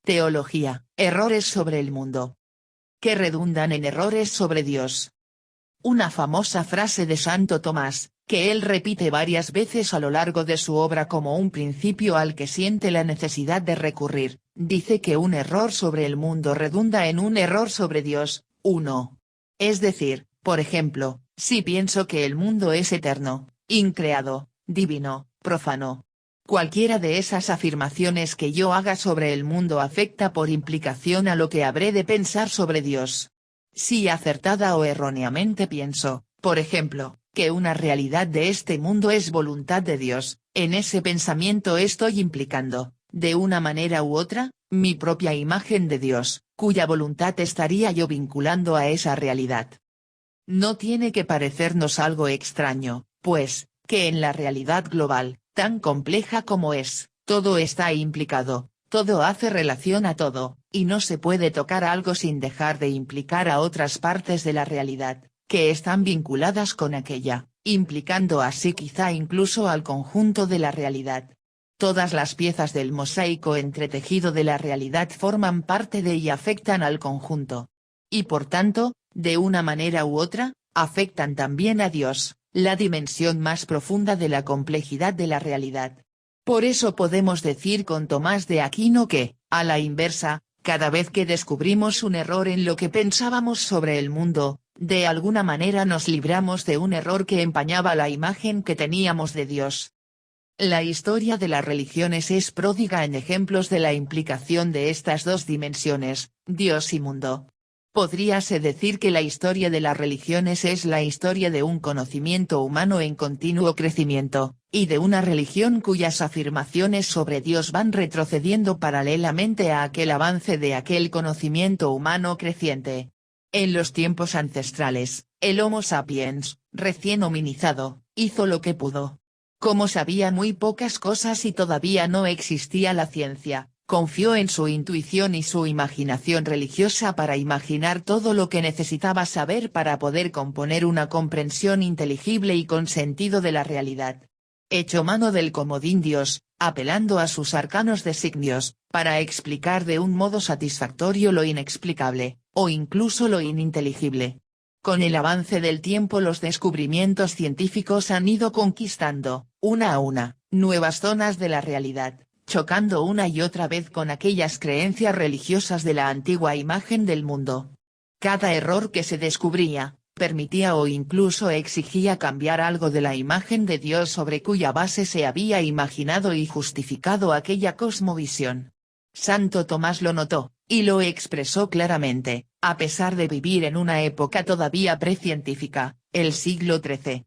Teología, errores sobre el mundo. Que redundan en errores sobre Dios. Una famosa frase de Santo Tomás, que él repite varias veces a lo largo de su obra como un principio al que siente la necesidad de recurrir, dice que un error sobre el mundo redunda en un error sobre Dios. 1. Es decir, por ejemplo, si pienso que el mundo es eterno, increado, divino, profano. Cualquiera de esas afirmaciones que yo haga sobre el mundo afecta por implicación a lo que habré de pensar sobre Dios. Si acertada o erróneamente pienso, por ejemplo, que una realidad de este mundo es voluntad de Dios, en ese pensamiento estoy implicando, de una manera u otra, mi propia imagen de Dios, cuya voluntad estaría yo vinculando a esa realidad. No tiene que parecernos algo extraño, pues, que en la realidad global, tan compleja como es, todo está implicado, todo hace relación a todo, y no se puede tocar algo sin dejar de implicar a otras partes de la realidad, que están vinculadas con aquella, implicando así quizá incluso al conjunto de la realidad. Todas las piezas del mosaico entretejido de la realidad forman parte de y afectan al conjunto. Y por tanto, de una manera u otra, afectan también a Dios, la dimensión más profunda de la complejidad de la realidad. Por eso podemos decir con Tomás de Aquino que, a la inversa, cada vez que descubrimos un error en lo que pensábamos sobre el mundo, de alguna manera nos libramos de un error que empañaba la imagen que teníamos de Dios. La historia de las religiones es pródiga en ejemplos de la implicación de estas dos dimensiones, Dios y mundo. Podríase decir que la historia de las religiones es la historia de un conocimiento humano en continuo crecimiento, y de una religión cuyas afirmaciones sobre Dios van retrocediendo paralelamente a aquel avance de aquel conocimiento humano creciente. En los tiempos ancestrales, el Homo sapiens, recién hominizado, hizo lo que pudo. Como sabía muy pocas cosas y todavía no existía la ciencia, confió en su intuición y su imaginación religiosa para imaginar todo lo que necesitaba saber para poder componer una comprensión inteligible y con sentido de la realidad. Echó mano del comodín Dios, apelando a sus arcanos designios, para explicar de un modo satisfactorio lo inexplicable, o incluso lo ininteligible. Con el avance del tiempo los descubrimientos científicos han ido conquistando, una a una, nuevas zonas de la realidad, chocando una y otra vez con aquellas creencias religiosas de la antigua imagen del mundo. Cada error que se descubría, permitía o incluso exigía cambiar algo de la imagen de Dios sobre cuya base se había imaginado y justificado aquella cosmovisión. Santo Tomás lo notó, y lo expresó claramente, a pesar de vivir en una época todavía precientífica, el siglo XIII.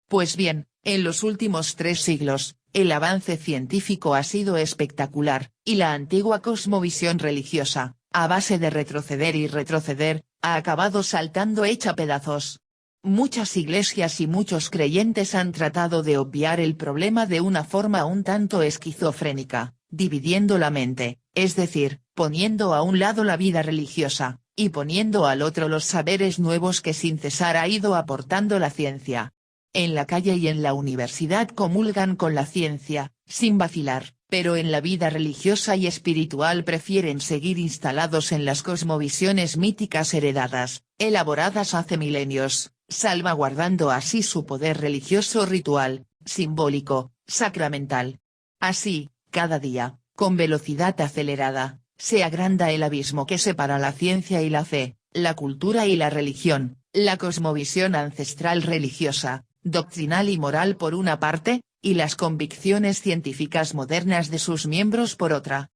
Pues bien, en los últimos 3 siglos, el avance científico ha sido espectacular, y la antigua cosmovisión religiosa, a base de retroceder y retroceder, ha acabado saltando hecha pedazos. Muchas iglesias y muchos creyentes han tratado de obviar el problema de una forma un tanto esquizofrénica, dividiendo la mente, es decir, poniendo a un lado la vida religiosa, y poniendo al otro los saberes nuevos que sin cesar ha ido aportando la ciencia. En la calle y en la universidad comulgan con la ciencia, sin vacilar, pero en la vida religiosa y espiritual prefieren seguir instalados en las cosmovisiones míticas heredadas, elaboradas hace milenios, salvaguardando así su poder religioso ritual, simbólico, sacramental. Así, cada día, con velocidad acelerada, se agranda el abismo que separa la ciencia y la fe, la cultura y la religión, la cosmovisión ancestral religiosa, doctrinal y moral por una parte, y las convicciones científicas modernas de sus miembros por otra.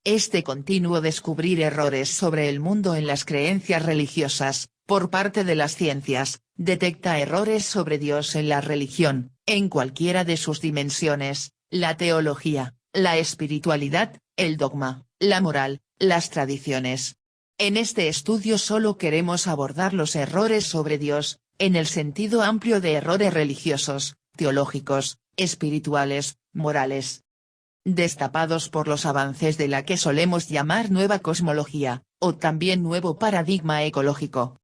Este continuo descubrir errores sobre el mundo en las creencias religiosas, por parte de las ciencias, detecta errores sobre Dios en la religión, en cualquiera de sus dimensiones, la teología, la espiritualidad, el dogma, la moral, las tradiciones. En este estudio solo queremos abordar los errores sobre Dios, en el sentido amplio de errores religiosos, teológicos, espirituales, morales. Destapados por los avances de la que solemos llamar nueva cosmología, o también nuevo paradigma ecológico.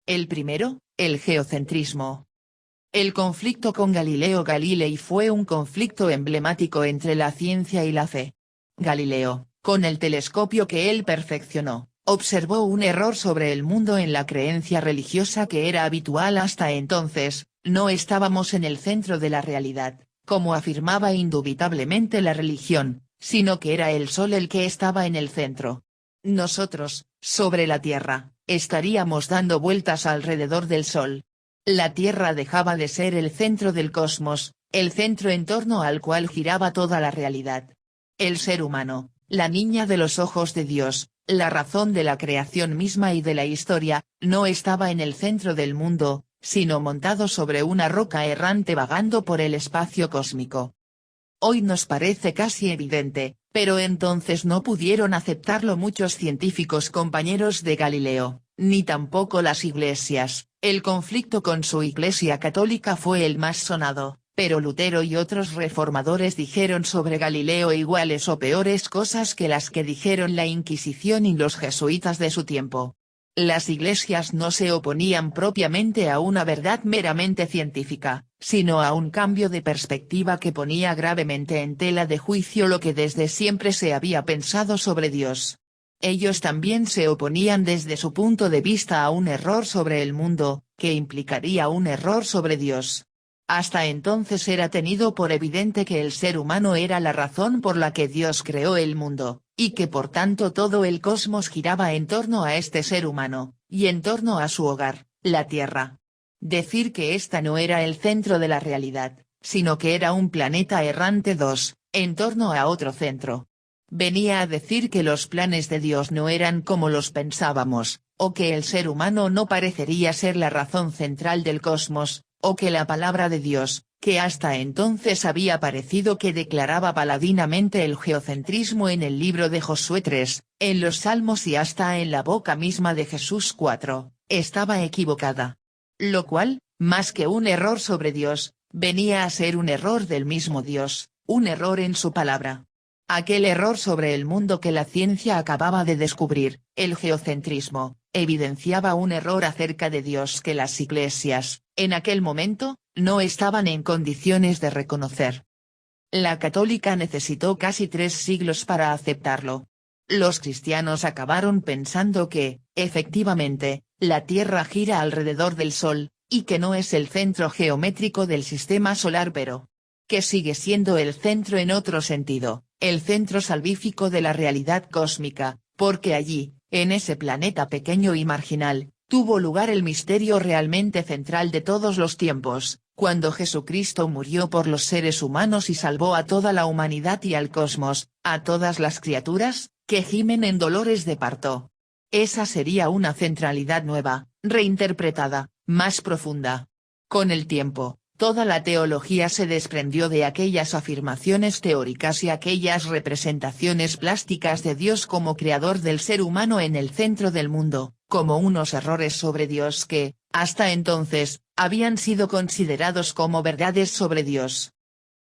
El primero, el geocentrismo. El conflicto con Galileo Galilei fue un conflicto emblemático entre la ciencia y la fe. Galileo, Con el telescopio que él perfeccionó, observó un error sobre el mundo en la creencia religiosa que era habitual hasta entonces: no estábamos en el centro de la realidad, como afirmaba indubitablemente la religión, sino que era el Sol el que estaba en el centro. Nosotros, sobre la Tierra, estaríamos dando vueltas alrededor del Sol. La Tierra dejaba de ser el centro del cosmos, el centro en torno al cual giraba toda la realidad. El ser humano, la niña de los ojos de Dios, la razón de la creación misma y de la historia, no estaba en el centro del mundo, sino montado sobre una roca errante vagando por el espacio cósmico. Hoy nos parece casi evidente, pero entonces no pudieron aceptarlo muchos científicos compañeros de Galileo, ni tampoco las iglesias. El conflicto con su Iglesia católica fue el más sonado, pero Lutero y otros reformadores dijeron sobre Galileo iguales o peores cosas que las que dijeron la Inquisición y los jesuitas de su tiempo. Las iglesias no se oponían propiamente a una verdad meramente científica, sino a un cambio de perspectiva que ponía gravemente en tela de juicio lo que desde siempre se había pensado sobre Dios. Ellos también se oponían desde su punto de vista a un error sobre el mundo, que implicaría un error sobre Dios. Hasta entonces era tenido por evidente que el ser humano era la razón por la que Dios creó el mundo, y que por tanto todo el cosmos giraba en torno a este ser humano, y en torno a su hogar, la Tierra. Decir que ésta no era el centro de la realidad, sino que era un planeta errante en torno a otro centro. Venía a decir que los planes de Dios no eran como los pensábamos, o que el ser humano no parecería ser la razón central del cosmos, o que la palabra de Dios, que hasta entonces había parecido que declaraba paladinamente el geocentrismo en el libro de Josué 3, en los Salmos y hasta en la boca misma de Jesús 4, estaba equivocada. Lo cual, más que un error sobre Dios, venía a ser un error del mismo Dios, un error en su palabra. Aquel error sobre el mundo que la ciencia acababa de descubrir, el geocentrismo, evidenciaba un error acerca de Dios que las iglesias, en aquel momento, no estaban en condiciones de reconocer. La católica necesitó casi 3 siglos para aceptarlo. Los cristianos acabaron pensando que, efectivamente, la Tierra gira alrededor del Sol, y que no es el centro geométrico del sistema solar pero que sigue siendo el centro en otro sentido, el centro salvífico de la realidad cósmica, porque allí, en ese planeta pequeño y marginal, tuvo lugar el misterio realmente central de todos los tiempos, cuando Jesucristo murió por los seres humanos y salvó a toda la humanidad y al cosmos, a todas las criaturas, que gimen en dolores de parto. Esa sería una centralidad nueva, reinterpretada, más profunda. Con el tiempo, toda la teología se desprendió de aquellas afirmaciones teóricas y aquellas representaciones plásticas de Dios como creador del ser humano en el centro del mundo, como unos errores sobre Dios que, hasta entonces, habían sido considerados como verdades sobre Dios.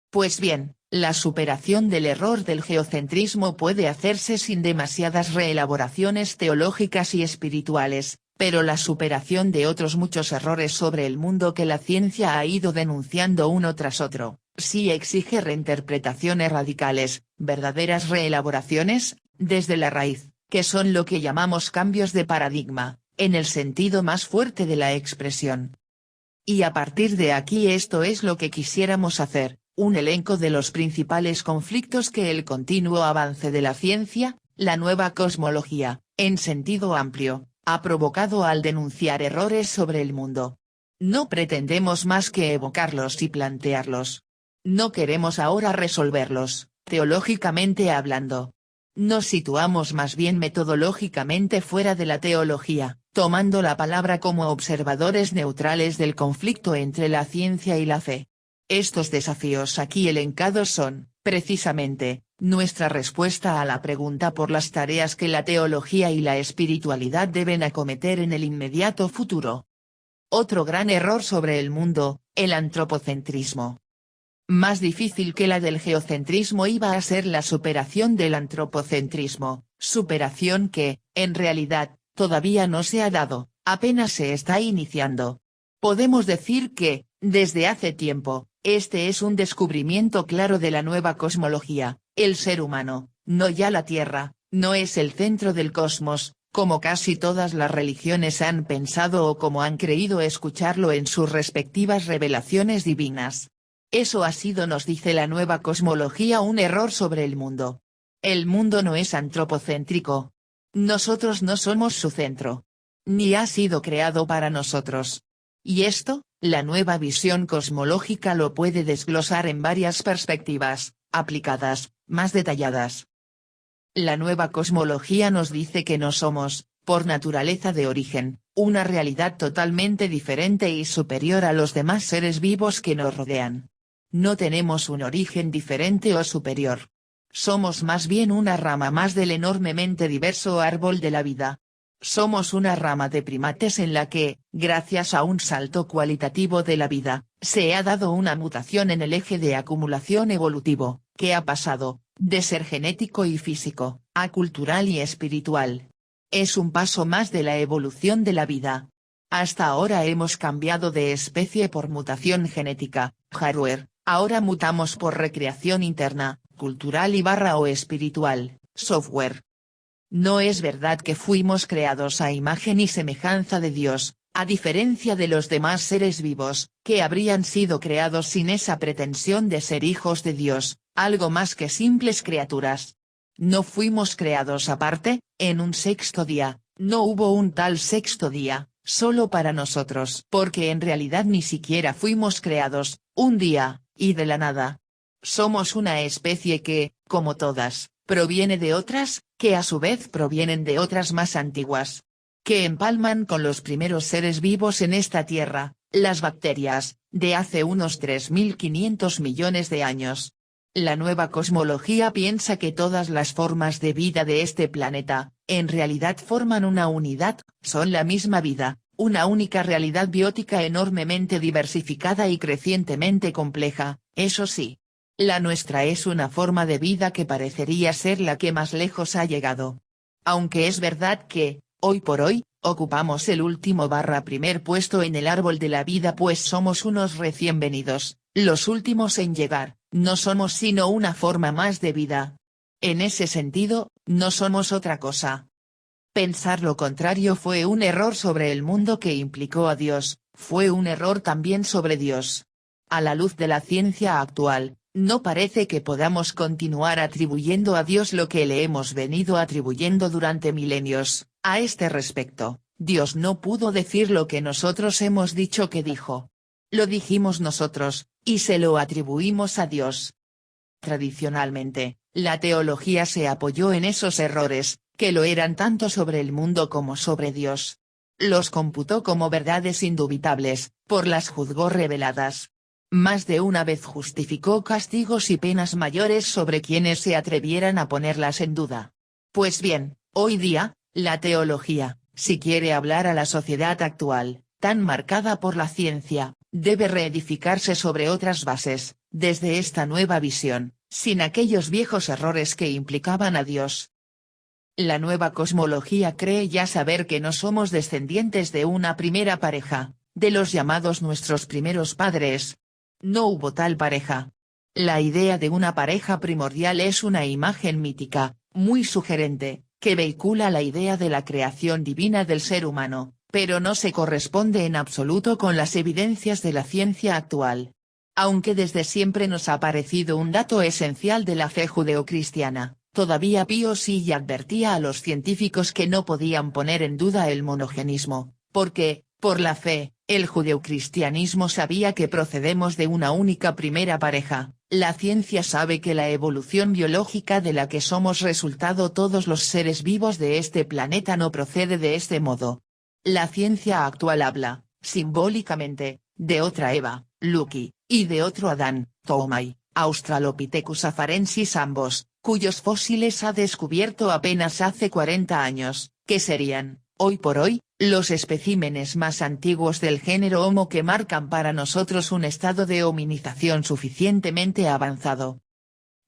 Pues bien, la superación del error del geocentrismo puede hacerse sin demasiadas reelaboraciones teológicas y espirituales, pero la superación de otros muchos errores sobre el mundo que la ciencia ha ido denunciando uno tras otro, sí exige reinterpretaciones radicales, verdaderas reelaboraciones, desde la raíz, que son lo que llamamos cambios de paradigma, en el sentido más fuerte de la expresión. Y a partir de aquí esto es lo que quisiéramos hacer, un elenco de los principales conflictos que el continuo avance de la ciencia, la nueva cosmología, en sentido amplio, ha provocado al denunciar errores sobre el mundo. No pretendemos más que evocarlos y plantearlos. No queremos ahora resolverlos, teológicamente hablando. Nos situamos más bien metodológicamente fuera de la teología, tomando la palabra como observadores neutrales del conflicto entre la ciencia y la fe. Estos desafíos aquí elencados son, precisamente, nuestra respuesta a la pregunta por las tareas que la teología y la espiritualidad deben acometer en el inmediato futuro. Otro gran error sobre el mundo, el antropocentrismo. Más difícil que la del geocentrismo iba a ser la superación del antropocentrismo, superación que, en realidad, todavía no se ha dado, apenas se está iniciando. Podemos decir que, desde hace tiempo, este es un descubrimiento claro de la nueva cosmología, el ser humano, no ya la Tierra, no es el centro del cosmos, como casi todas las religiones han pensado o como han creído escucharlo en sus respectivas revelaciones divinas. Eso ha sido, nos dice la nueva cosmología, un error sobre el mundo. El mundo no es antropocéntrico. Nosotros no somos su centro. Ni ha sido creado para nosotros. Y esto, la nueva visión cosmológica lo puede desglosar en varias perspectivas, aplicadas, más detalladas. La nueva cosmología nos dice que no somos, por naturaleza de origen, una realidad totalmente diferente y superior a los demás seres vivos que nos rodean. No tenemos un origen diferente o superior. Somos más bien una rama más del enormemente diverso árbol de la vida. Somos una rama de primates en la que, gracias a un salto cualitativo de la vida, se ha dado una mutación en el eje de acumulación evolutivo, que ha pasado, de ser genético y físico, a cultural y espiritual. Es un paso más de la evolución de la vida. Hasta ahora hemos cambiado de especie por mutación genética, hardware, ahora mutamos por recreación interna, cultural y o espiritual, software. No es verdad que fuimos creados a imagen y semejanza de Dios, a diferencia de los demás seres vivos, que habrían sido creados sin esa pretensión de ser hijos de Dios, algo más que simples criaturas. No fuimos creados aparte, en un sexto día, no hubo un tal sexto día, solo para nosotros. Porque en realidad ni siquiera fuimos creados, un día, y de la nada. Somos una especie que, como todas, proviene de otras, que a su vez provienen de otras más antiguas. Que empalman con los primeros seres vivos en esta tierra, las bacterias, de hace unos 3.500 millones de años. La nueva cosmología piensa que todas las formas de vida de este planeta, en realidad forman una unidad, son la misma vida, una única realidad biótica enormemente diversificada y crecientemente compleja, eso sí. La nuestra es una forma de vida que parecería ser la que más lejos ha llegado. Aunque es verdad que, hoy por hoy, ocupamos el último primer puesto en el árbol de la vida, pues somos unos recién venidos, los últimos en llegar, no somos sino una forma más de vida. En ese sentido, no somos otra cosa. Pensar lo contrario fue un error sobre el mundo que implicó a Dios, fue un error también sobre Dios. A la luz de la ciencia actual, no parece que podamos continuar atribuyendo a Dios lo que le hemos venido atribuyendo durante milenios. A este respecto, Dios no pudo decir lo que nosotros hemos dicho que dijo. Lo dijimos nosotros, y se lo atribuimos a Dios. Tradicionalmente, la teología se apoyó en esos errores, que lo eran tanto sobre el mundo como sobre Dios. Los computó como verdades indubitables, las juzgó reveladas. Más de una vez justificó castigos y penas mayores sobre quienes se atrevieran a ponerlas en duda. Pues bien, hoy día, la teología, si quiere hablar a la sociedad actual, tan marcada por la ciencia, debe reedificarse sobre otras bases, desde esta nueva visión, sin aquellos viejos errores que implicaban a Dios. La nueva cosmología cree ya saber que no somos descendientes de una primera pareja, de los llamados nuestros primeros padres. No hubo tal pareja. La idea de una pareja primordial es una imagen mítica, muy sugerente, que vehicula la idea de la creación divina del ser humano, pero no se corresponde en absoluto con las evidencias de la ciencia actual. Aunque desde siempre nos ha parecido un dato esencial de la fe judeocristiana, todavía Pío sí advertía a los científicos que no podían poner en duda el monogenismo, porque, por la fe, el judeocristianismo sabía que procedemos de una única primera pareja. La ciencia sabe que la evolución biológica de la que somos resultado todos los seres vivos de este planeta no procede de este modo. La ciencia actual habla, simbólicamente, de otra Eva, Lucky, y de otro Adán, Toomai, Australopithecus afarensis ambos, cuyos fósiles ha descubierto apenas hace 40 años, que serían, hoy por hoy, los especímenes más antiguos del género Homo que marcan para nosotros un estado de hominización suficientemente avanzado.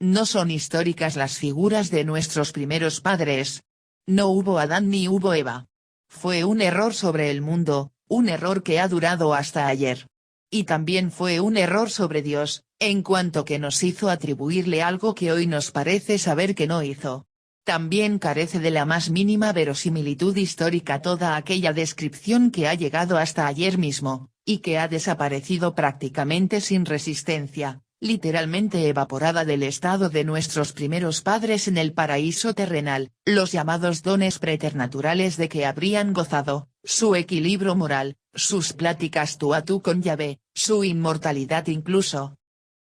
No son históricas las figuras de nuestros primeros padres. No hubo Adán ni hubo Eva. Fue un error sobre el mundo, un error que ha durado hasta ayer. y también fue un error sobre Dios, en cuanto que nos hizo atribuirle algo que hoy nos parece saber que no hizo. También carece de la más mínima verosimilitud histórica toda aquella descripción que ha llegado hasta ayer mismo, y que ha desaparecido prácticamente sin resistencia, literalmente evaporada del estado de nuestros primeros padres en el paraíso terrenal, los llamados dones preternaturales de que habrían gozado, su equilibrio moral, sus pláticas tú a tú con Yahvé, su inmortalidad incluso.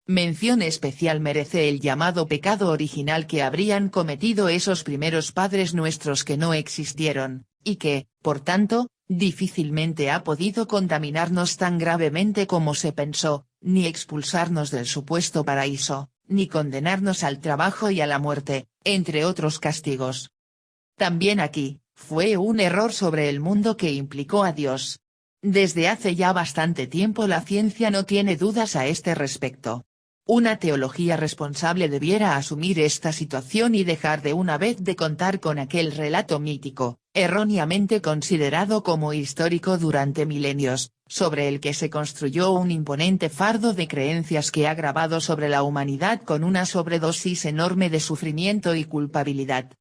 Mención especial merece el llamado pecado original que habrían cometido esos primeros padres nuestros que no existieron, y que, por tanto, difícilmente ha podido contaminarnos tan gravemente como se pensó, ni expulsarnos del supuesto paraíso, ni condenarnos al trabajo y a la muerte, entre otros castigos. También aquí, fue un error sobre el mundo que implicó a Dios. Desde hace ya bastante tiempo la ciencia no tiene dudas a este respecto. Una teología responsable debiera asumir esta situación y dejar de una vez de contar con aquel relato mítico, erróneamente considerado como histórico durante milenios, sobre el que se construyó un imponente fardo de creencias que ha gravado sobre la humanidad con una sobredosis enorme de sufrimiento y culpabilidad.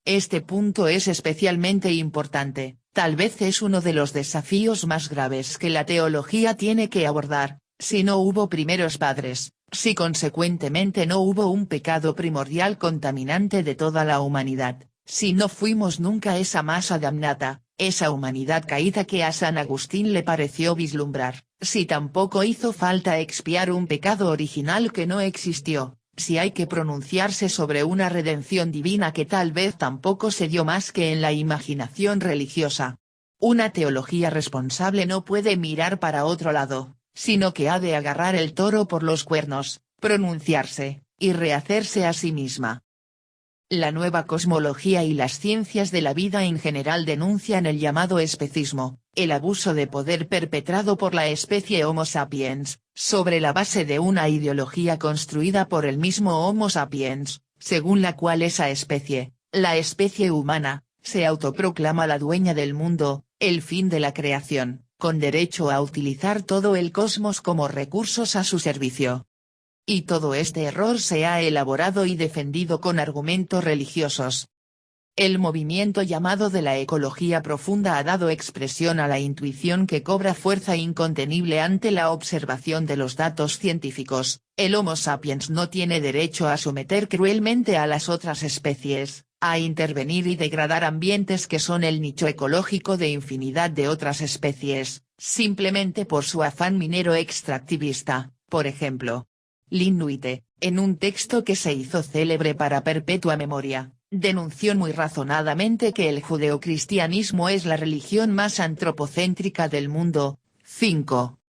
Este punto es especialmente importante, tal vez es uno de los desafíos más graves que la teología tiene que abordar, si no hubo primeros padres, si consecuentemente no hubo un pecado primordial contaminante de toda la humanidad, si no fuimos nunca esa masa damnata, esa humanidad caída que a San Agustín le pareció vislumbrar, si tampoco hizo falta expiar un pecado original que no existió, si hay que pronunciarse sobre una redención divina que tal vez tampoco se dio más que en la imaginación religiosa. Una teología responsable no puede mirar para otro lado, sino que ha de agarrar el toro por los cuernos, pronunciarse, y rehacerse a sí misma. La nueva cosmología y las ciencias de la vida en general denuncian el llamado especismo, el abuso de poder perpetrado por la especie Homo sapiens, sobre la base de una ideología construida por el mismo Homo sapiens, según la cual esa especie, la especie humana, se autoproclama la dueña del mundo, el fin de la creación, con derecho a utilizar todo el cosmos como recursos a su servicio. Y todo este error se ha elaborado y defendido con argumentos religiosos. El movimiento llamado de la ecología profunda ha dado expresión a la intuición que cobra fuerza incontenible ante la observación de los datos científicos: el Homo sapiens no tiene derecho a someter cruelmente a las otras especies, a intervenir y degradar ambientes que son el nicho ecológico de infinidad de otras especies, simplemente por su afán minero extractivista, por ejemplo. Lynn White, en un texto que se hizo célebre para perpetua memoria, denunció muy razonadamente que el judeocristianismo es la religión más antropocéntrica del mundo. 5.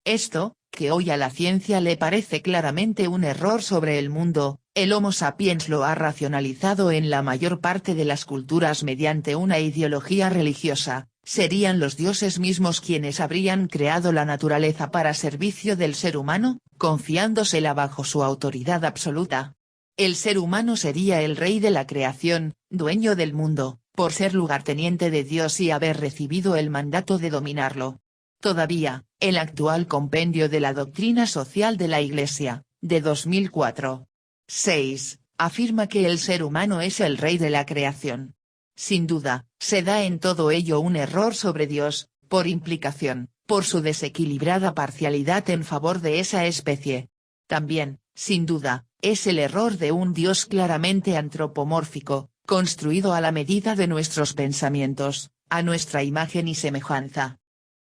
Esto, que hoy a la ciencia le parece claramente un error sobre el mundo, el Homo sapiens lo ha racionalizado en la mayor parte de las culturas mediante una ideología religiosa. ¿Serían los dioses mismos quienes habrían creado la naturaleza para servicio del ser humano, confiándosela bajo su autoridad absoluta? El ser humano sería el rey de la creación, dueño del mundo, por ser lugarteniente de Dios y haber recibido el mandato de dominarlo. Todavía, el actual compendio de la doctrina social de la Iglesia, de 2004. 6, afirma que el ser humano es el rey de la creación. Sin duda, se da en todo ello un error sobre Dios, por implicación, por su desequilibrada parcialidad en favor de esa especie. También, sin duda, es el error de un Dios claramente antropomórfico, construido a la medida de nuestros pensamientos, a nuestra imagen y semejanza.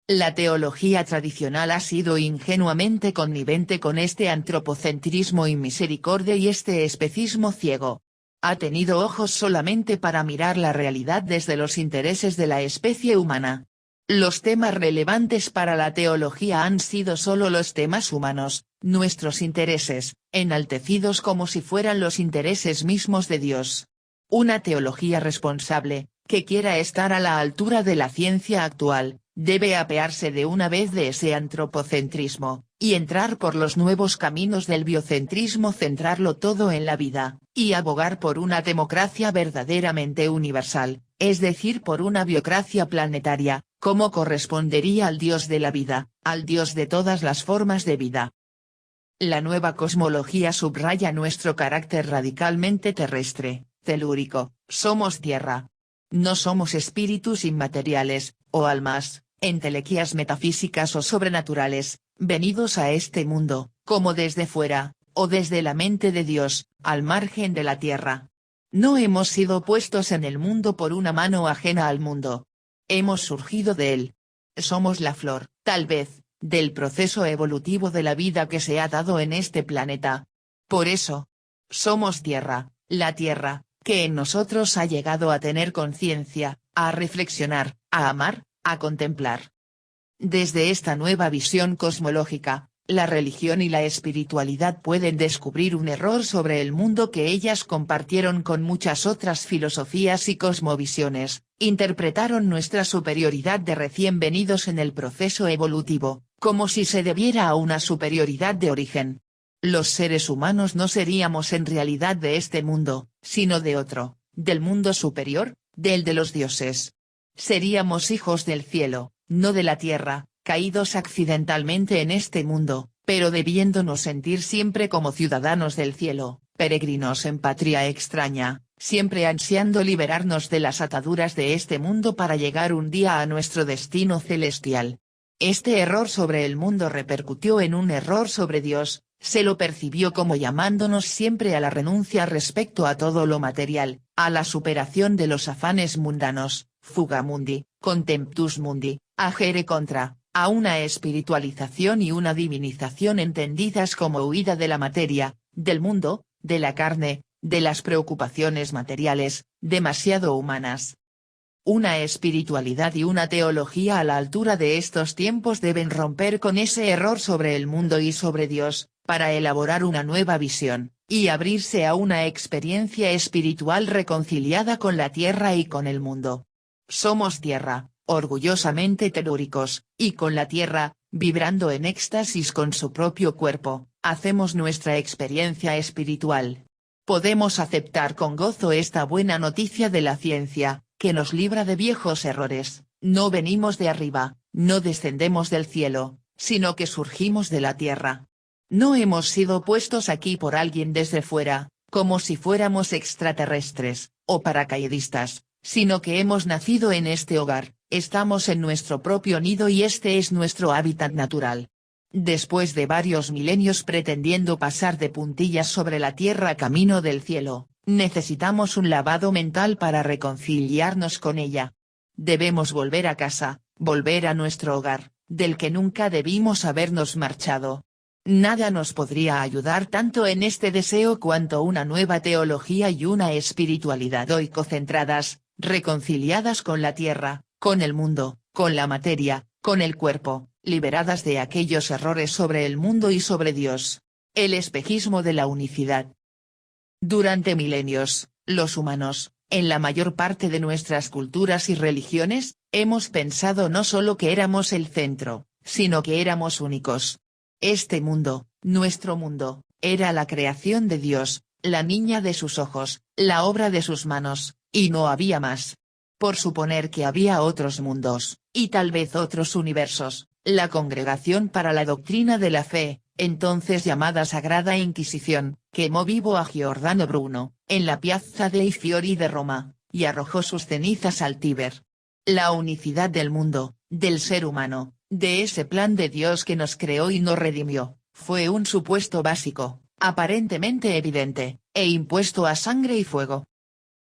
La teología tradicional ha sido ingenuamente connivente con este antropocentrismo y misericordia y este especismo ciego. Ha tenido ojos solamente para mirar la realidad desde los intereses de la especie humana. Los temas relevantes para la teología han sido solo los temas humanos, nuestros intereses, enaltecidos como si fueran los intereses mismos de Dios. Una teología responsable, que quiera estar a la altura de la ciencia actual, debe apearse de una vez de ese antropocentrismo, y entrar por los nuevos caminos del biocentrismo, centrarlo todo en la vida, y abogar por una democracia verdaderamente universal, es decir por una biocracia planetaria, ¿Cómo correspondería al Dios de la vida, al Dios de todas las formas de vida? La nueva cosmología subraya nuestro carácter radicalmente terrestre, telúrico, somos tierra. No somos espíritus inmateriales, o almas, entelequias metafísicas o sobrenaturales, venidos a este mundo, como desde fuera, o desde la mente de Dios, al margen de la tierra. No hemos sido puestos en el mundo por una mano ajena al mundo. Hemos surgido de él. Somos la flor, tal vez, del proceso evolutivo de la vida que se ha dado en este planeta. Por eso, somos tierra, la tierra, que en nosotros ha llegado a tener conciencia, a reflexionar, a amar, a contemplar. Desde esta nueva visión cosmológica, la religión y la espiritualidad pueden descubrir un error sobre el mundo que ellas compartieron con muchas otras filosofías y cosmovisiones, interpretaron nuestra superioridad de recién venidos en el proceso evolutivo, como si se debiera a una superioridad de origen. Los seres humanos no seríamos en realidad de este mundo, sino de otro, del mundo superior, del de los dioses. Seríamos hijos del cielo, no de la tierra, caídos accidentalmente en este mundo, pero debiéndonos sentir siempre como ciudadanos del cielo, peregrinos en patria extraña, siempre ansiando liberarnos de las ataduras de este mundo para llegar un día a nuestro destino celestial. Este error sobre el mundo repercutió en un error sobre Dios, se lo percibió como llamándonos siempre a la renuncia respecto a todo lo material, a la superación de los afanes mundanos, fuga mundi, contemptus mundi, agere contra, a una espiritualización y una divinización entendidas como huida de la materia, del mundo, de la carne, de las preocupaciones materiales, demasiado humanas. Una espiritualidad y una teología a la altura de estos tiempos deben romper con ese error sobre el mundo y sobre Dios, para elaborar una nueva visión, y abrirse a una experiencia espiritual reconciliada con la tierra y con el mundo. Somos tierra, orgullosamente telúricos, y con la tierra, vibrando en éxtasis con su propio cuerpo, hacemos nuestra experiencia espiritual. Podemos aceptar con gozo esta buena noticia de la ciencia, que nos libra de viejos errores. No venimos de arriba, no descendemos del cielo, sino que surgimos de la tierra. No hemos sido puestos aquí por alguien desde fuera, como si fuéramos extraterrestres, o paracaidistas, sino que hemos nacido en este hogar, estamos en nuestro propio nido y este es nuestro hábitat natural. Después de varios milenios pretendiendo pasar de puntillas sobre la tierra camino del cielo, necesitamos un lavado mental para reconciliarnos con ella. Debemos volver a casa, volver a nuestro hogar, del que nunca debimos habernos marchado. Nada nos podría ayudar tanto en este deseo cuanto una nueva teología y una espiritualidad oicocentradas, reconciliadas con la tierra, con el mundo, con la materia, con el cuerpo, liberadas de aquellos errores sobre el mundo y sobre Dios. El espejismo de la unicidad. Durante milenios, los humanos, en la mayor parte de nuestras culturas y religiones, hemos pensado no solo que éramos el centro, sino que éramos únicos. Este mundo, nuestro mundo, era la creación de Dios, la niña de sus ojos, la obra de sus manos, y no había más. Por suponer que había otros mundos, y tal vez otros universos, la Congregación para la Doctrina de la Fe, entonces llamada Sagrada Inquisición, quemó vivo a Giordano Bruno, en la Piazza dei Fiori de Roma, y arrojó sus cenizas al Tíber. La unicidad del mundo, del ser humano, de ese plan de Dios que nos creó y nos redimió, fue un supuesto básico, aparentemente evidente, e impuesto a sangre y fuego.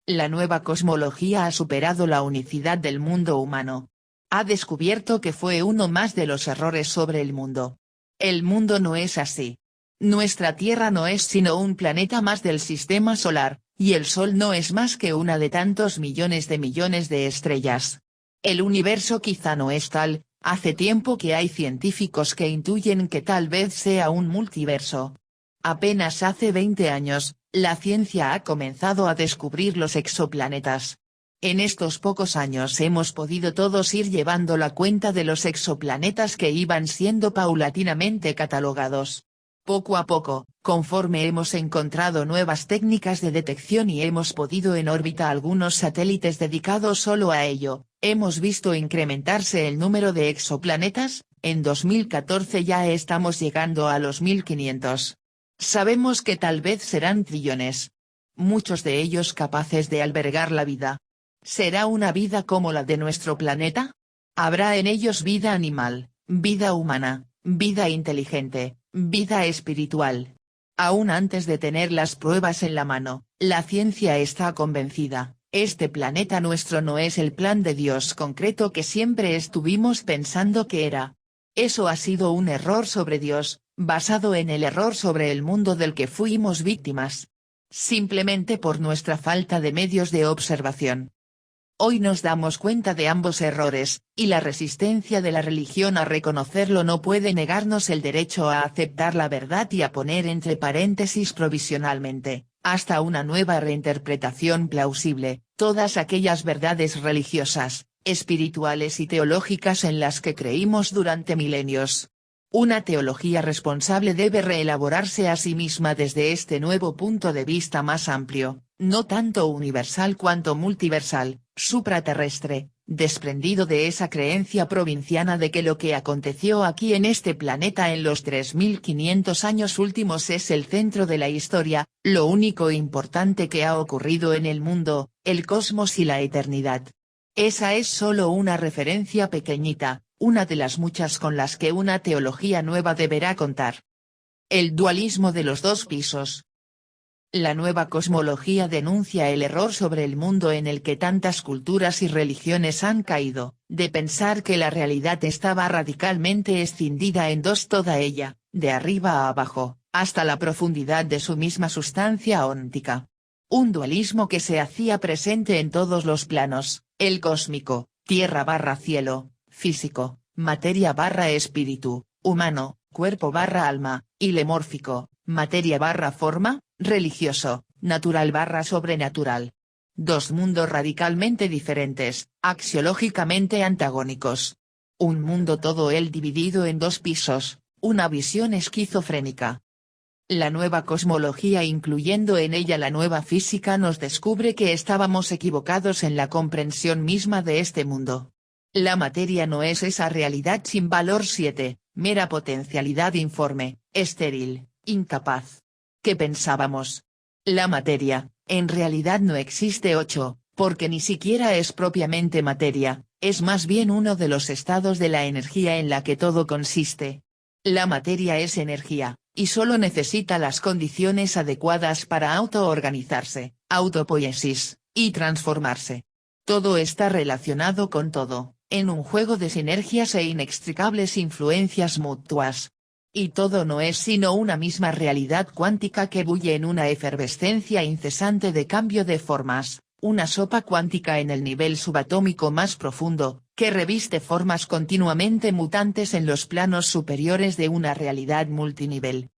La nueva cosmología ha superado la unicidad del mundo humano. Ha descubierto que fue uno más de los errores sobre el mundo. El mundo no es así. Nuestra Tierra no es sino un planeta más del sistema solar, y el Sol no es más que una de tantos millones de estrellas. El universo quizá no es tal, hace tiempo que hay científicos que intuyen que tal vez sea un multiverso. Apenas hace 20 años, la ciencia ha comenzado a descubrir los exoplanetas. En estos pocos años hemos podido todos ir llevando la cuenta de los exoplanetas que iban siendo paulatinamente catalogados. Poco a poco, conforme hemos encontrado nuevas técnicas de detección y hemos podido en órbita algunos satélites dedicados solo a ello, Hemos visto incrementarse el número de exoplanetas, en 2014 ya estamos llegando a los 1500. Sabemos que tal vez serán trillones. Muchos de ellos capaces de albergar la vida. ¿Será una vida como la de nuestro planeta? ¿Habrá en ellos vida animal, vida humana, vida inteligente, vida espiritual? Aún antes de tener las pruebas en la mano, la ciencia está convencida, este planeta nuestro no es el plan de Dios concreto que siempre estuvimos pensando que era. Eso ha sido un error sobre Dios, basado en el error sobre el mundo del que fuimos víctimas. Simplemente por nuestra falta de medios de observación. Hoy nos damos cuenta de ambos errores, y la resistencia de la religión a reconocerlo no puede negarnos el derecho a aceptar la verdad y a poner entre paréntesis provisionalmente, hasta una nueva reinterpretación plausible, todas aquellas verdades religiosas, espirituales y teológicas en las que creímos durante milenios. Una teología responsable debe reelaborarse a sí misma desde este nuevo punto de vista más amplio, no tanto universal cuanto multiversal, supraterrestre, desprendido de esa creencia provinciana de que lo que aconteció aquí en este planeta en los 3500 años últimos es el centro de la historia, lo único importante que ha ocurrido en el mundo, el cosmos y la eternidad. Esa es solo una referencia pequeñita, una de las muchas con las que una teología nueva deberá contar. El dualismo de los dos pisos. La nueva cosmología denuncia el error sobre el mundo en el que tantas culturas y religiones han caído, de pensar que la realidad estaba radicalmente escindida en dos, toda ella, de arriba a abajo, hasta la profundidad de su misma sustancia óntica. Un dualismo que se hacía presente en todos los planos, el cósmico, tierra/cielo, físico, materia/espíritu, humano, cuerpo/alma, y lemórfico, materia/forma, religioso, natural/sobrenatural. Dos mundos radicalmente diferentes, axiológicamente antagónicos. Un mundo todo él dividido en dos pisos, una visión esquizofrénica. La nueva cosmología, incluyendo en ella la nueva física, nos descubre que estábamos equivocados en la comprensión misma de este mundo. La materia no es esa realidad sin valor 7, mera potencialidad informe, estéril, incapaz. ¿Qué pensábamos? La materia, en realidad no existe 8, porque ni siquiera es propiamente materia, es más bien uno de los estados de la energía en la que todo consiste. La materia es energía, y solo necesita las condiciones adecuadas para autoorganizarse, autopoiesis, y transformarse. Todo está relacionado con todo, en un juego de sinergias e inextricables influencias mutuas. Y todo no es sino una misma realidad cuántica que bulle en una efervescencia incesante de cambio de formas, una sopa cuántica en el nivel subatómico más profundo, que reviste formas continuamente mutantes en los planos superiores de una realidad multinivel.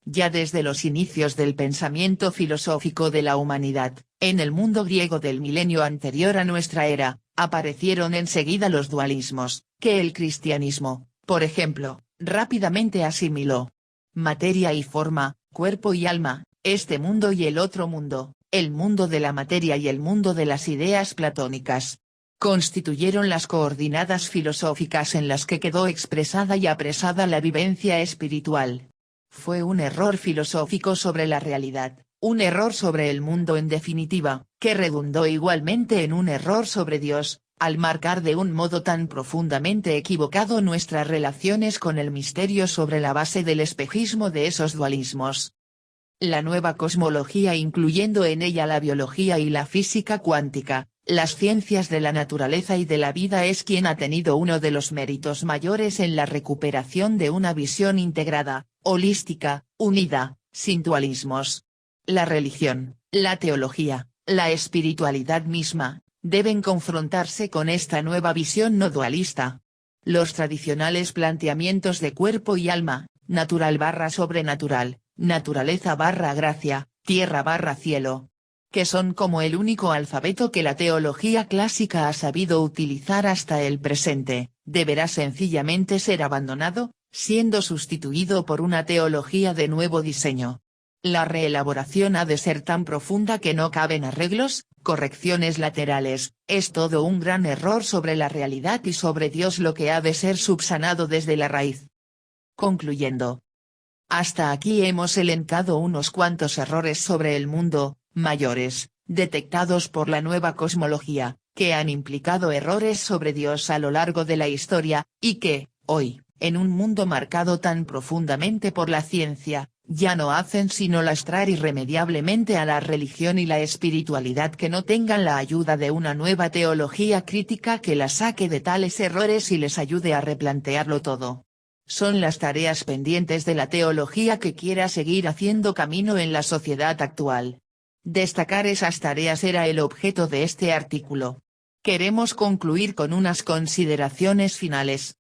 Ya desde los inicios del pensamiento filosófico de la humanidad, en el mundo griego del milenio anterior a nuestra era, aparecieron enseguida los dualismos, que el cristianismo, por ejemplo, rápidamente asimiló. Materia y forma, cuerpo y alma, este mundo y el otro mundo, el mundo de la materia y el mundo de las ideas platónicas. Constituyeron las coordenadas filosóficas en las que quedó expresada y apresada la vivencia espiritual. Fue un error filosófico sobre la realidad, un error sobre el mundo en definitiva, que redundó igualmente en un error sobre Dios, al marcar de un modo tan profundamente equivocado nuestras relaciones con el misterio sobre la base del espejismo de esos dualismos. La nueva cosmología, incluyendo en ella la biología y la física cuántica, las ciencias de la naturaleza y de la vida, es quien ha tenido uno de los méritos mayores en la recuperación de una visión integrada, holística, unida, sin dualismos. La religión, la teología, la espiritualidad misma, deben confrontarse con esta nueva visión no dualista. Los tradicionales planteamientos de cuerpo y alma, natural/sobrenatural, naturaleza/gracia, tierra/cielo, que son como el único alfabeto que la teología clásica ha sabido utilizar hasta el presente, deberá sencillamente ser abandonado, siendo sustituido por una teología de nuevo diseño. La reelaboración ha de ser tan profunda que no caben arreglos, correcciones laterales, es todo un gran error sobre la realidad y sobre Dios lo que ha de ser subsanado desde la raíz. Concluyendo. Hasta aquí hemos elencado unos cuantos errores sobre el mundo, mayores, detectados por la nueva cosmología, que han implicado errores sobre Dios a lo largo de la historia, y que, hoy, en un mundo marcado tan profundamente por la ciencia, ya no hacen sino lastrar irremediablemente a la religión y la espiritualidad que no tengan la ayuda de una nueva teología crítica que la saque de tales errores y les ayude a replantearlo todo. Son las tareas pendientes de la teología que quiera seguir haciendo camino en la sociedad actual. Destacar esas tareas era el objeto de este artículo. Queremos concluir con unas consideraciones finales.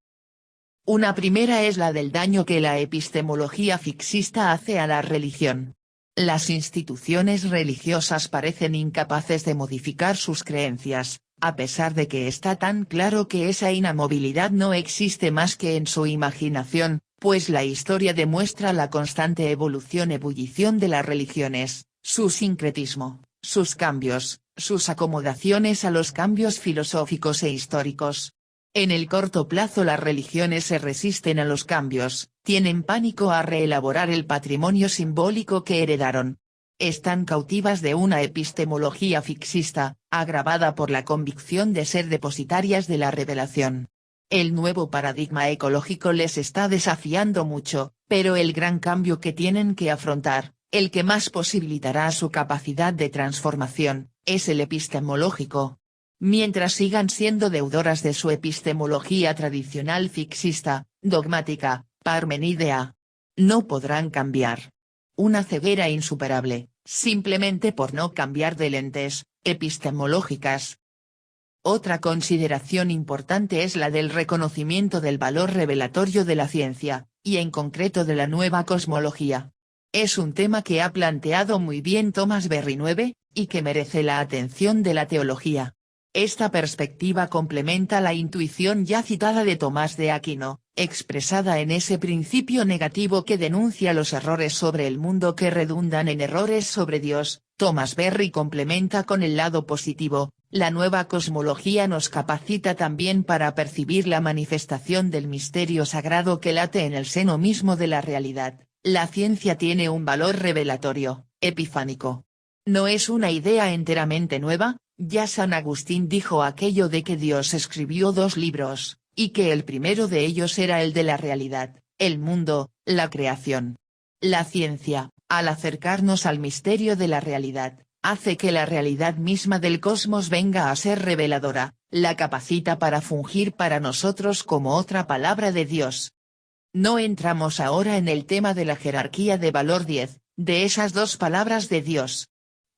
Una primera es la del daño que la epistemología fixista hace a la religión. Las instituciones religiosas parecen incapaces de modificar sus creencias, a pesar de que está tan claro que esa inamovilidad no existe más que en su imaginación, pues la historia demuestra la constante ebullición de las religiones, su sincretismo, sus cambios, sus acomodaciones a los cambios filosóficos e históricos. En el corto plazo las religiones se resisten a los cambios, tienen pánico a reelaborar el patrimonio simbólico que heredaron. Están cautivas de una epistemología fixista, agravada por la convicción de ser depositarias de la revelación. El nuevo paradigma ecológico les está desafiando mucho, pero el gran cambio que tienen que afrontar, el que más posibilitará su capacidad de transformación, es el epistemológico. Mientras sigan siendo deudoras de su epistemología tradicional fixista, dogmática, parmenidea, no podrán cambiar. Una ceguera insuperable, simplemente por no cambiar de lentes epistemológicas. Otra consideración importante es la del reconocimiento del valor revelatorio de la ciencia, y en concreto de la nueva cosmología. Es un tema que ha planteado muy bien Thomas Berry y que merece la atención de la teología. Esta perspectiva complementa la intuición ya citada de Tomás de Aquino, expresada en ese principio negativo que denuncia los errores sobre el mundo que redundan en errores sobre Dios. Thomas Berry complementa con el lado positivo, la nueva cosmología nos capacita también para percibir la manifestación del misterio sagrado que late en el seno mismo de la realidad. La ciencia tiene un valor revelatorio, epifánico. No es una idea enteramente nueva. Ya San Agustín dijo aquello de que Dios escribió 2 libros, y que el primero de ellos era el de la realidad, el mundo, la creación. La ciencia, al acercarnos al misterio de la realidad, hace que la realidad misma del cosmos venga a ser reveladora, la capacita para fungir para nosotros como otra palabra de Dios. No entramos ahora en el tema de la jerarquía de valor 10, de esas 2 palabras de Dios.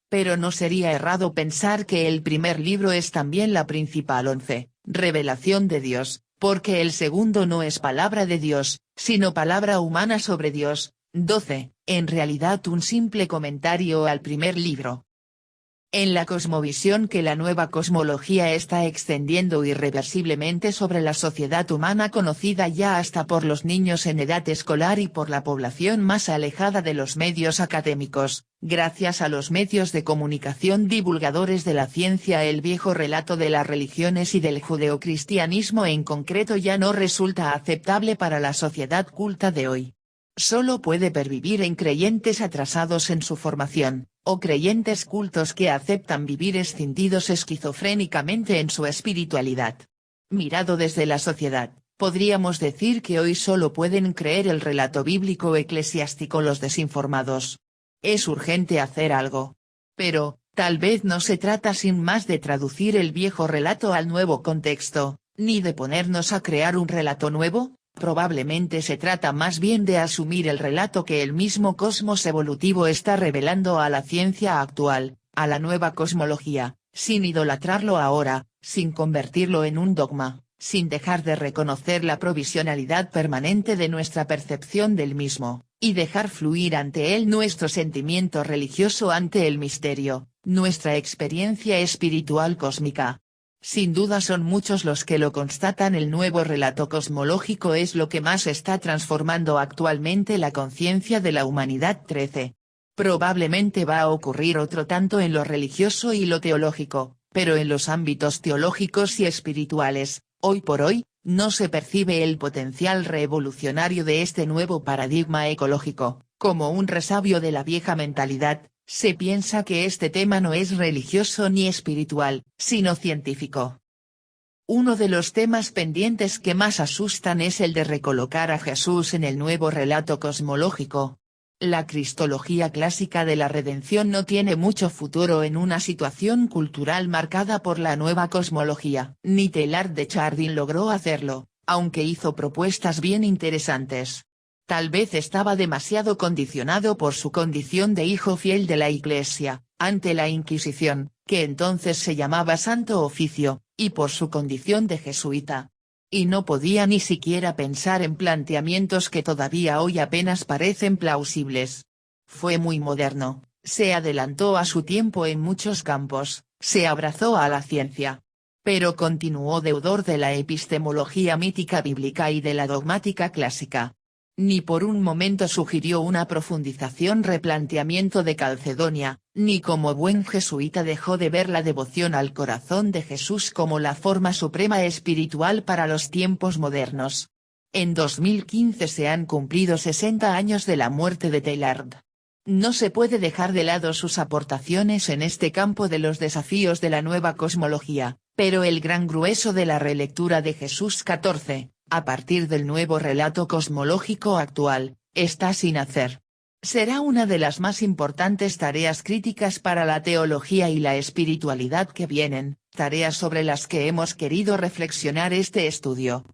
Pero no sería errado pensar que el primer libro es también la principal 11, revelación de Dios, porque el segundo no es palabra de Dios, sino palabra humana sobre Dios. 12, en realidad un simple comentario al primer libro. En la cosmovisión que la nueva cosmología está extendiendo irreversiblemente sobre la sociedad humana conocida ya hasta por los niños en edad escolar y por la población más alejada de los medios académicos, gracias a los medios de comunicación divulgadores de la ciencia, el viejo relato de las religiones y del judeocristianismo en concreto ya no resulta aceptable para la sociedad culta de hoy. Solo puede pervivir en creyentes atrasados en su formación, o creyentes cultos que aceptan vivir escindidos esquizofrénicamente en su espiritualidad. Mirado desde la sociedad, podríamos decir que hoy solo pueden creer el relato bíblico eclesiástico los desinformados. Es urgente hacer algo. Pero, tal vez no se trata sin más de traducir el viejo relato al nuevo contexto, ni de ponernos a crear un relato nuevo. Probablemente se trata más bien de asumir el relato que el mismo cosmos evolutivo está revelando a la ciencia actual, a la nueva cosmología, sin idolatrarlo ahora, sin convertirlo en un dogma, sin dejar de reconocer la provisionalidad permanente de nuestra percepción del mismo, y dejar fluir ante él nuestro sentimiento religioso ante el misterio, nuestra experiencia espiritual cósmica. Sin duda son muchos los que lo constatan. El nuevo relato cosmológico es lo que más está transformando actualmente la conciencia de la humanidad. 13. Probablemente va a ocurrir otro tanto en lo religioso y lo teológico, pero en los ámbitos teológicos y espirituales, hoy por hoy, no se percibe el potencial revolucionario de este nuevo paradigma ecológico. Como un resabio de la vieja mentalidad, se piensa que este tema no es religioso ni espiritual, sino científico. Uno de los temas pendientes que más asustan es el de recolocar a Jesús en el nuevo relato cosmológico. La cristología clásica de la redención no tiene mucho futuro en una situación cultural marcada por la nueva cosmología. Ni Teilhard de Chardin logró hacerlo, aunque hizo propuestas bien interesantes. Tal vez estaba demasiado condicionado por su condición de hijo fiel de la Iglesia, ante la Inquisición, que entonces se llamaba Santo Oficio, y por su condición de jesuita. Y no podía ni siquiera pensar en planteamientos que todavía hoy apenas parecen plausibles. Fue muy moderno, se adelantó a su tiempo en muchos campos, se abrazó a la ciencia. Pero continuó deudor de la epistemología mítica bíblica y de la dogmática clásica. Ni por un momento sugirió una profundización replanteamiento de Calcedonia, ni como buen jesuita dejó de ver la devoción al corazón de Jesús como la forma suprema espiritual para los tiempos modernos. En 2015 se han cumplido 60 años de la muerte de Teilhard. No se puede dejar de lado sus aportaciones en este campo de los desafíos de la nueva cosmología, pero el gran grueso de la relectura de Jesús 14, a partir del nuevo relato cosmológico actual, está sin hacer. Será una de las más importantes tareas críticas para la teología y la espiritualidad que vienen, tareas sobre las que hemos querido reflexionar este estudio.